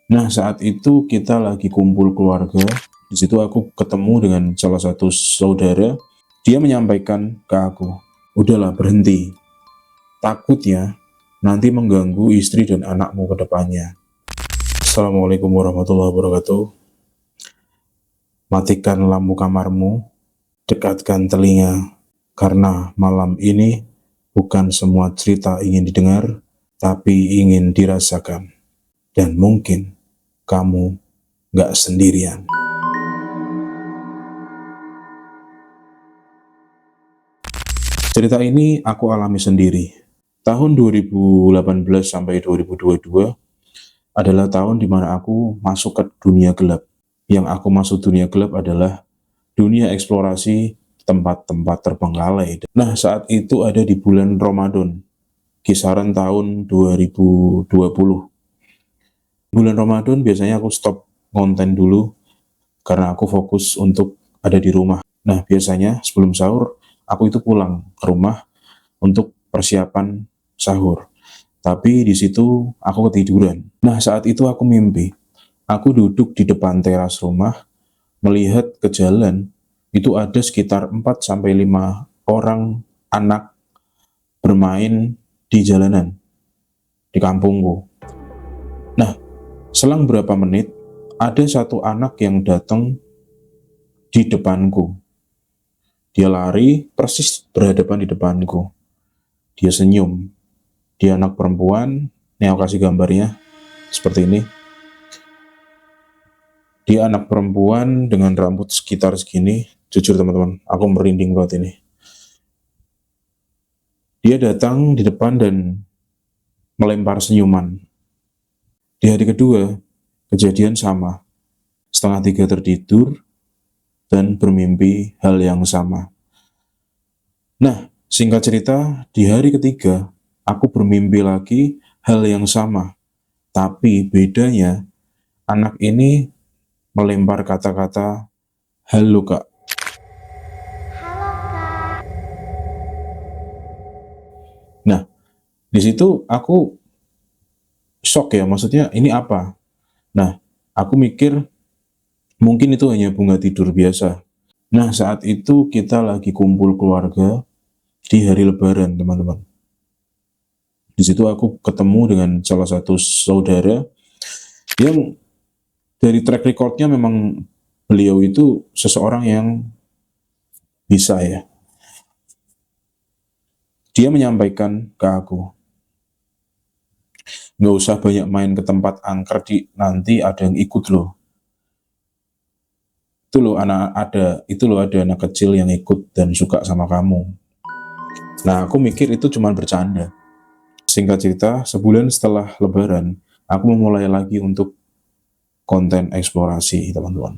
Nah, saat itu kita lagi kumpul keluarga. Di situ aku ketemu dengan salah satu saudara. Dia menyampaikan ke aku, udahlah berhenti. Takutnya nanti mengganggu istri dan anakmu ke depannya. Assalamualaikum warahmatullahi wabarakatuh. Matikan lampu kamarmu, dekatkan telinga, karena malam ini bukan semua cerita ingin didengar, tapi ingin dirasakan. Dan mungkin kamu gak sendirian. Cerita ini aku alami sendiri. Tahun 2018 sampai 2022 adalah tahun di mana aku masuk ke dunia gelap. Yang aku masuk dunia gelap adalah dunia eksplorasi tempat-tempat terbengkalai. Nah, saat itu ada di bulan Ramadan, kisaran tahun 2020. Bulan Ramadan biasanya aku stop konten dulu karena aku fokus untuk ada di rumah. Nah, biasanya sebelum sahur, aku itu pulang ke rumah untuk persiapan sahur. Tapi di situ aku ketiduran. Nah, saat itu aku mimpi. Aku duduk di depan teras rumah, melihat ke jalan, itu ada sekitar 4-5 orang anak bermain di jalanan, di kampungku. Nah, selang berapa menit, ada satu anak yang datang di depanku. Dia lari persis berhadapan di depanku. Dia senyum. Dia anak perempuan. Nih aku kasih gambarnya seperti ini. Dia anak perempuan dengan rambut sekitar segini. Jujur teman-teman, aku merinding banget ini. Dia datang di depan dan melempar senyuman. Di hari kedua, kejadian sama. 2:30 tertidur dan bermimpi hal yang sama. Nah, singkat cerita, di hari ketiga, aku bermimpi lagi hal yang sama. Tapi bedanya, anak ini melempar kata-kata, "Halo Kak." Nah, di situ aku shock ya, maksudnya ini apa? Nah, aku mikir mungkin itu hanya bunga tidur biasa. Nah, saat itu kita lagi kumpul keluarga di hari Lebaran, teman-teman. Di situ aku ketemu dengan salah satu saudara yang dari track recordnya memang beliau itu seseorang yang bisa ya. Dia menyampaikan ke aku, nggak usah banyak main ke tempat angker, nanti ada yang ikut loh. Itu loh ada anak kecil yang ikut dan suka sama kamu. Nah, aku mikir itu cuma bercanda. Singkat cerita, sebulan setelah Lebaran, aku memulai lagi untuk konten eksplorasi, teman-teman.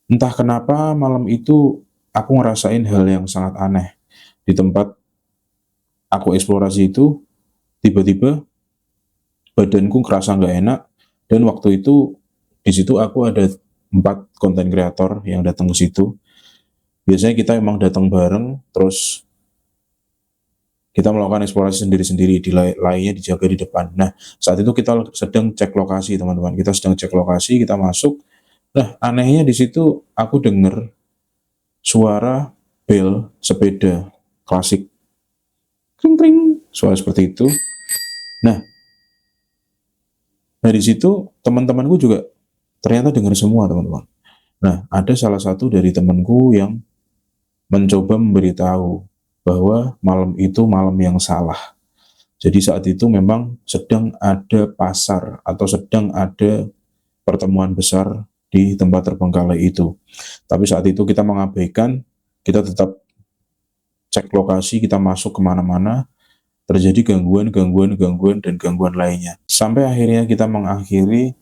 Entah kenapa malam itu aku ngerasain hal yang sangat aneh. Di tempat aku eksplorasi itu, tiba-tiba badanku kerasa nggak enak, dan waktu itu di situ aku ada 4 konten kreator yang datang ke situ. Biasanya kita emang datang bareng, terus kita melakukan eksplorasi sendiri-sendiri, lainnya dijaga di depan. Nah, saat itu kita sedang cek lokasi, teman-teman. Kita sedang cek lokasi, kita masuk. Nah, anehnya di situ aku dengar suara bel sepeda klasik. Kring-kring, suara seperti itu. Nah, dari situ teman-temanku juga ternyata dengar semua, teman-teman. Nah, ada salah satu dari temanku yang mencoba memberitahu bahwa malam itu malam yang salah. Jadi saat itu memang sedang ada pasar atau sedang ada pertemuan besar di tempat terbengkalai itu. Tapi saat itu kita mengabaikan, kita tetap cek lokasi, kita masuk kemana-mana, terjadi gangguan, dan gangguan lainnya. Sampai akhirnya kita mengakhiri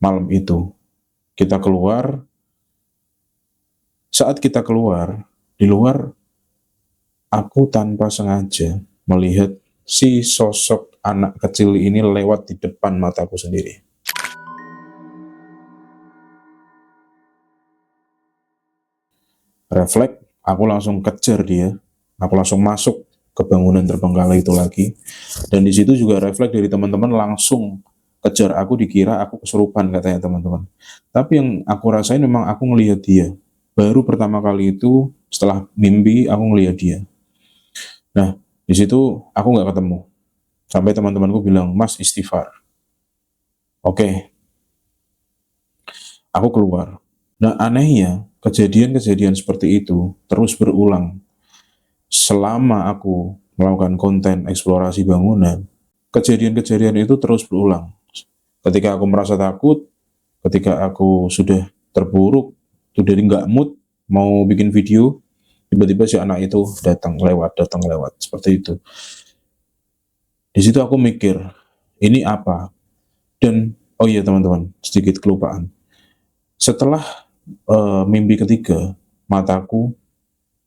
malam itu. Kita keluar, saat kita keluar, di luar, aku tanpa sengaja melihat si sosok anak kecil ini lewat di depan mataku sendiri. Refleks, aku langsung kejar dia, aku langsung masuk ke bangunan terbengkalai itu lagi, dan di situ juga refleks dari teman-teman langsung kejar aku, dikira aku kesurupan katanya teman-teman. Tapi yang aku rasain memang aku ngelihat dia. Baru pertama kali itu setelah mimpi aku ngelihat dia. Nah, di situ aku nggak ketemu. Sampai teman-temanku bilang, "Mas, istighfar." Oke, aku keluar. Nah, anehnya, kejadian-kejadian seperti itu terus berulang. Selama aku melakukan konten eksplorasi bangunan, kejadian-kejadian itu terus berulang. Ketika aku merasa takut, ketika aku sudah terpuruk, sudah nggak mood, mau bikin video, tiba-tiba si anak itu datang lewat, seperti itu. Di situ aku mikir, ini apa? Dan, oh iya teman-teman, sedikit kelupaan. Setelah mimpi ketiga, mataku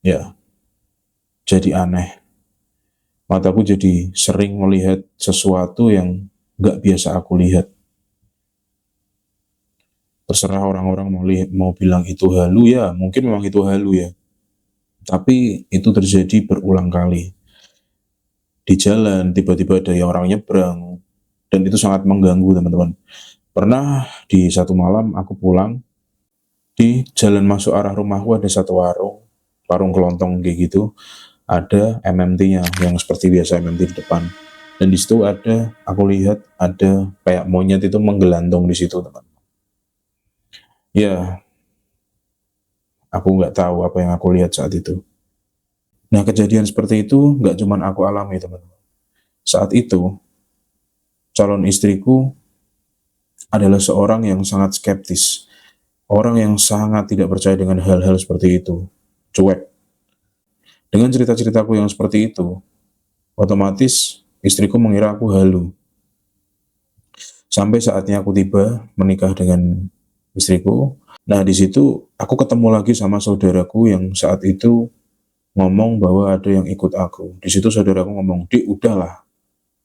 ya jadi aneh. Mataku jadi sering melihat sesuatu yang nggak biasa aku lihat. Terserah orang-orang mau bilang itu halu ya, mungkin memang itu halu ya. Tapi itu terjadi berulang kali. Di jalan, tiba-tiba ada yang orang nyebrang, dan itu sangat mengganggu teman-teman. Pernah di satu malam aku pulang, di jalan masuk arah rumahku ada satu warung kelontong kayak gitu, ada MMT-nya yang seperti biasa MMT di depan. Dan di situ aku lihat ada kayak monyet itu menggelandong di situ teman. Ya, aku nggak tahu apa yang aku lihat saat itu. Nah, kejadian seperti itu nggak cuma aku alami teman-teman. Saat itu, calon istriku adalah seorang yang sangat skeptis. Orang yang sangat tidak percaya dengan hal-hal seperti itu. Cuek. Dengan cerita-ceritaku yang seperti itu, otomatis istriku mengira aku halu. Sampai saatnya aku tiba menikah dengan istriku. Nah, di situ aku ketemu lagi sama saudaraku yang saat itu ngomong bahwa ada yang ikut aku. Di situ saudaraku ngomong, "Dik, udahlah,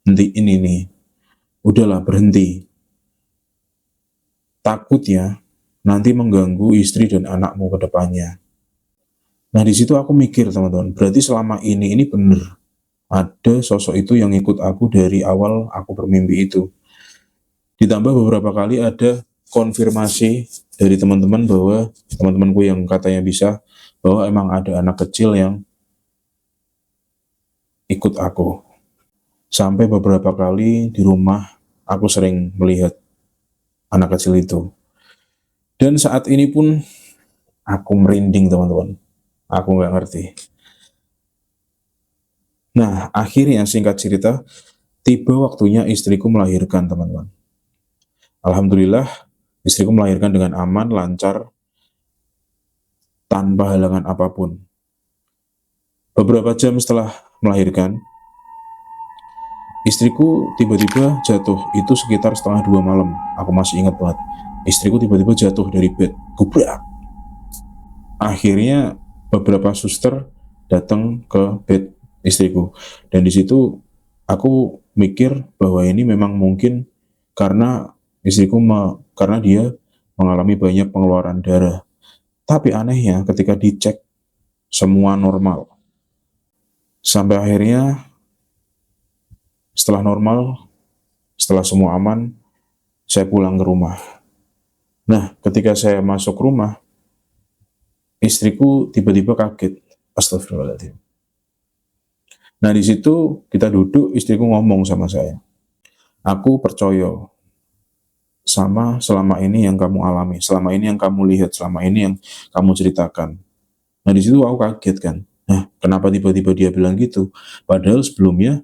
hentiin ini. Udahlah, berhenti. Takutnya nanti mengganggu istri dan anakmu ke depannya." Nah, di situ aku mikir, teman-teman, berarti selama ini benar. Ada sosok itu yang ikut aku dari awal aku bermimpi itu. Ditambah beberapa kali ada konfirmasi dari teman-teman bahwa teman-temanku yang katanya bisa, bahwa emang ada anak kecil yang ikut aku. Sampai beberapa kali di rumah aku sering melihat anak kecil itu. Dan saat ini pun aku merinding teman-teman. Aku nggak ngerti. Nah, akhirnya singkat cerita, tiba waktunya istriku melahirkan teman-teman. Alhamdulillah, istriku melahirkan dengan aman, lancar, tanpa halangan apapun. Beberapa jam setelah melahirkan, istriku tiba-tiba jatuh. Itu sekitar setengah 2 malam. Aku masih ingat banget. Istriku tiba-tiba jatuh dari bed. Gubrak. Akhirnya beberapa suster datang ke bed istriku. Dan di situ aku mikir bahwa ini memang mungkin karena karena dia mengalami banyak pengeluaran darah. Tapi anehnya ketika dicek semua normal. Sampai akhirnya setelah normal, setelah semua aman, saya pulang ke rumah. Nah, ketika saya masuk rumah, istriku tiba-tiba kaget. Astagfirullahaladzim. Nah, di situ kita duduk, istriku ngomong sama saya. "Aku percaya sama selama ini yang kamu alami, selama ini yang kamu lihat, selama ini yang kamu ceritakan." Nah, di situ aku kaget kan. Nah, kenapa tiba-tiba dia bilang gitu? Padahal sebelumnya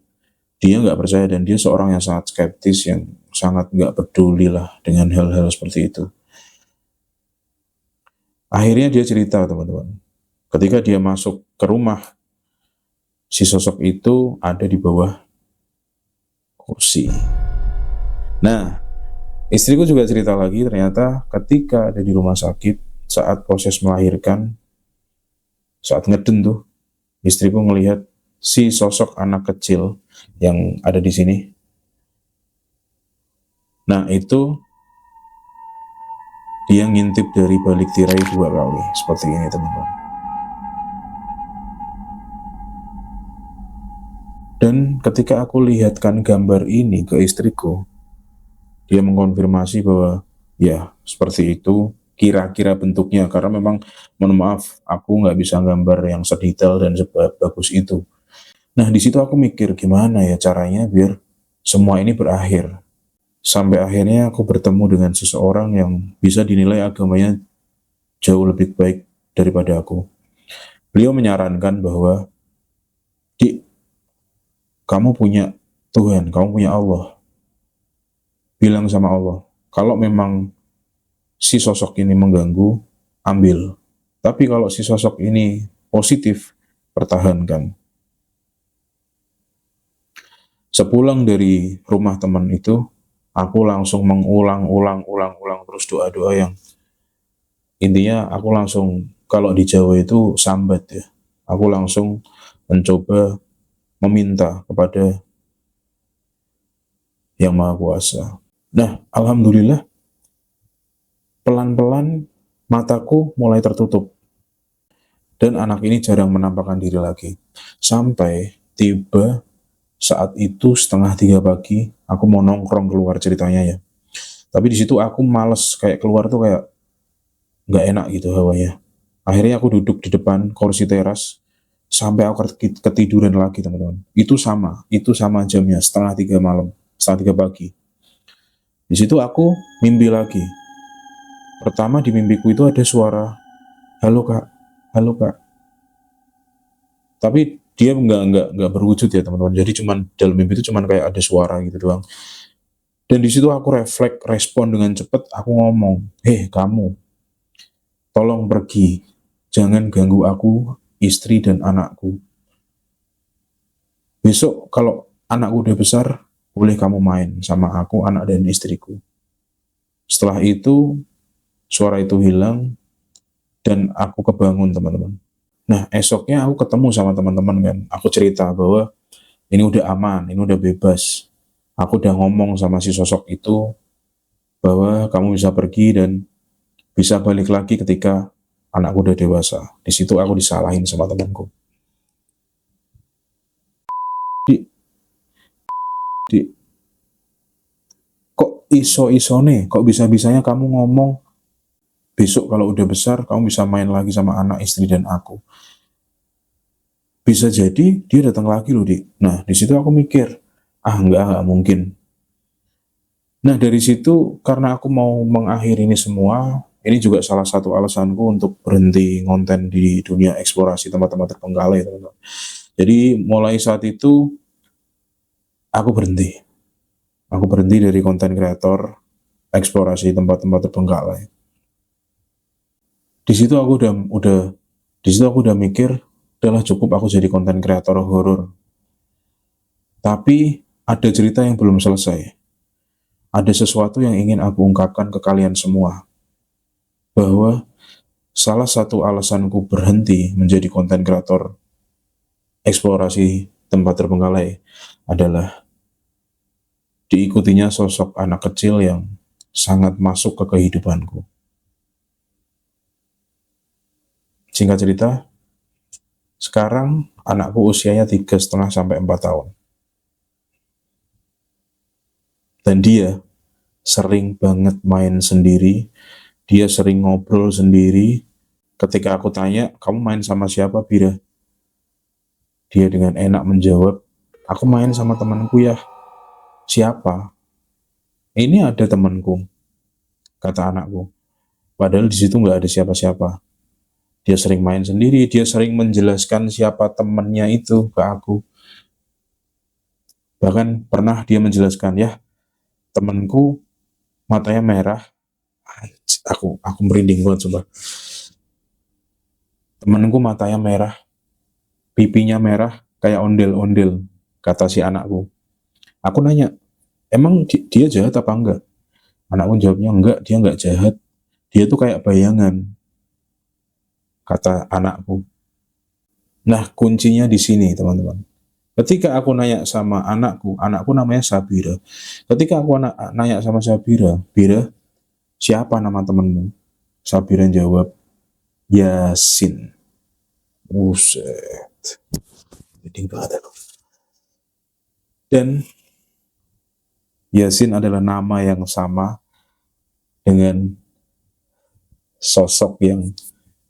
dia nggak percaya dan dia seorang yang sangat skeptis, yang sangat nggak peduli lah dengan hal-hal seperti itu. Akhirnya dia cerita teman-teman, ketika dia masuk ke rumah, si sosok itu ada di bawah kursi. Nah, istriku juga cerita lagi, ternyata ketika ada di rumah sakit, saat proses melahirkan, saat ngeden tuh, istriku ngelihat si sosok anak kecil yang ada di sini. Nah, itu dia ngintip dari balik tirai 2 kali, seperti ini teman-teman. Dan ketika aku lihatkan gambar ini ke istriku, Dia mengkonfirmasi bahwa ya seperti itu kira-kira bentuknya, karena memang mohon maaf aku nggak bisa gambar yang sedetail dan sebagus itu. Nah di situ aku mikir gimana ya caranya biar semua ini berakhir. Sampai akhirnya aku bertemu dengan seseorang yang bisa dinilai agamanya jauh lebih baik daripada aku. Beliau menyarankan bahwa, "Dik, kamu punya Tuhan, kamu punya Allah. Bilang sama Allah, kalau memang si sosok ini mengganggu, ambil. Tapi kalau si sosok ini positif, pertahankan." Sepulang dari rumah teman itu, aku langsung mengulang-ulang terus doa-doa yang intinya aku langsung, kalau di Jawa itu sambat ya. Aku langsung mencoba meminta kepada Yang Maha Kuasa. Nah, alhamdulillah pelan-pelan mataku mulai tertutup dan anak ini jarang menampakkan diri lagi. Sampai tiba saat itu 2:30 pagi, aku mau nongkrong keluar ceritanya ya. Tapi di situ aku males, kayak keluar tuh kayak nggak enak gitu hawanya. Akhirnya aku duduk di depan kursi teras sampai aku ketiduran lagi teman-teman. Itu sama jamnya 2:30 malam, 2:30 pagi. Di situ aku mimpi lagi. Pertama di mimpiku itu ada suara, halo kak, halo kak. Tapi dia nggak berwujud ya teman-teman. Jadi cuman dalam mimpi itu cuman kayak ada suara gitu doang. Dan di situ aku refleks, respon dengan cepat. Aku ngomong, heh kamu, tolong pergi, jangan ganggu aku, istri dan anakku. Besok kalau anakku udah besar, boleh kamu main sama aku, anak dan istriku. Setelah itu, suara itu hilang dan aku kebangun teman-teman. Nah esoknya aku ketemu sama teman-teman kan, aku cerita bahwa ini udah aman, ini udah bebas. Aku udah ngomong sama si sosok itu bahwa kamu bisa pergi dan bisa balik lagi ketika anakku udah dewasa. Di situ aku disalahin sama temanku. Di, di, kok iso-isone, kok bisa-bisanya kamu ngomong besok kalau udah besar kamu bisa main lagi sama anak, istri dan aku. Bisa jadi dia datang lagi loh, Dik. Nah, di situ aku mikir, ah enggak mungkin. Nah, dari situ karena aku mau mengakhiri ini semua, ini juga salah satu alasanku untuk berhenti konten di dunia eksplorasi tempat-tempat terpenggalai, teman-teman. Jadi mulai saat itu aku berhenti. Aku berhenti dari konten kreator eksplorasi tempat-tempat terpenggalai. Di situ aku udah di situ aku udah mikir, udahlah cukup aku jadi konten kreator horor. Tapi ada cerita yang belum selesai. Ada sesuatu yang ingin aku ungkapkan ke kalian semua, bahwa salah satu alasanku berhenti menjadi konten kreator eksplorasi tempat terbengkalai adalah diikutinya sosok anak kecil yang sangat masuk ke kehidupanku. Singkat cerita, sekarang anakku usianya 3,5 sampai 4 tahun. Dan dia sering banget main sendiri, dia sering ngobrol sendiri. Ketika aku tanya, kamu main sama siapa, Bira? Dia dengan enak menjawab, aku main sama temanku ya. Siapa? Ini ada temanku, kata anakku. Padahal di situ nggak ada siapa-siapa. Dia sering main sendiri, dia sering menjelaskan siapa temannya itu ke aku. Bahkan pernah dia menjelaskan, ya temanku matanya merah. Aku merinding banget coba. Temanku matanya merah, pipinya merah, kayak ondel-ondel, kata si anakku. Aku nanya, emang dia jahat apa enggak? Anakku jawabnya, enggak, dia enggak jahat. Dia tuh kayak bayangan, kata anakku. Nah, kuncinya di sini, teman-teman. Ketika aku nanya sama anakku namanya Sabira. Ketika aku nanya sama Sabira, Bira, siapa nama temenmu? Sabira jawab, Yasin. Buset, jadi banget aku. Dan Yasin adalah nama yang sama dengan sosok yang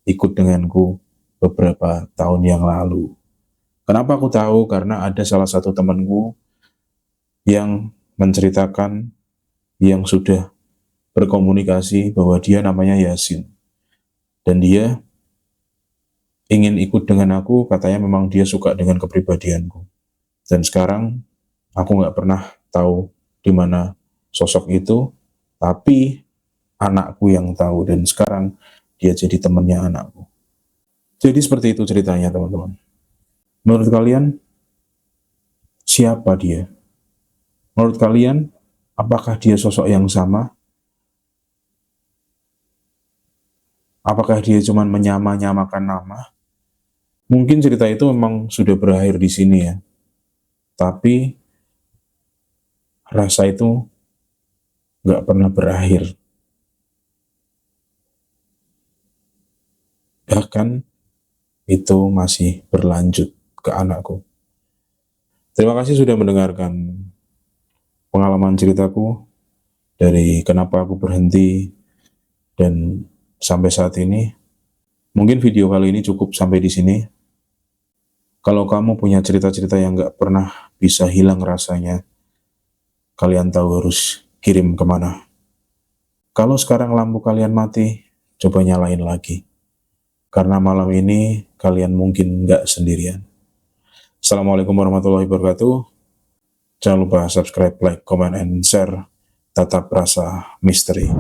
ikut denganku beberapa tahun yang lalu. Kenapa aku tahu? Karena ada salah satu temanku yang menceritakan, yang sudah berkomunikasi bahwa dia namanya Yasin. Dan dia ingin ikut dengan aku, katanya memang dia suka dengan kepribadianku. Dan sekarang aku nggak pernah tahu di mana sosok itu, tapi anakku yang tahu, dan sekarang dia jadi temannya anakku. Jadi seperti itu ceritanya, teman-teman. Menurut kalian, siapa dia? Menurut kalian, apakah dia sosok yang sama? Apakah dia cuma menyamakan nama? Mungkin cerita itu memang sudah berakhir di sini ya. Tapi rasa itu nggak pernah berakhir. Bahkan itu masih berlanjut ke anakku. Terima kasih sudah mendengarkan pengalaman ceritaku dari kenapa aku berhenti dan sampai saat ini. Mungkin video kali ini cukup sampai di sini. Kalau kamu punya cerita-cerita yang nggak pernah bisa hilang rasanya, kalian tahu harus kirim kemana. Kalau sekarang lampu kalian mati, coba nyalain lagi. Karena malam ini kalian mungkin nggak sendirian. Assalamualaikum warahmatullahi wabarakatuh. Jangan lupa subscribe, like, comment, and share. Tetap rasa misteri.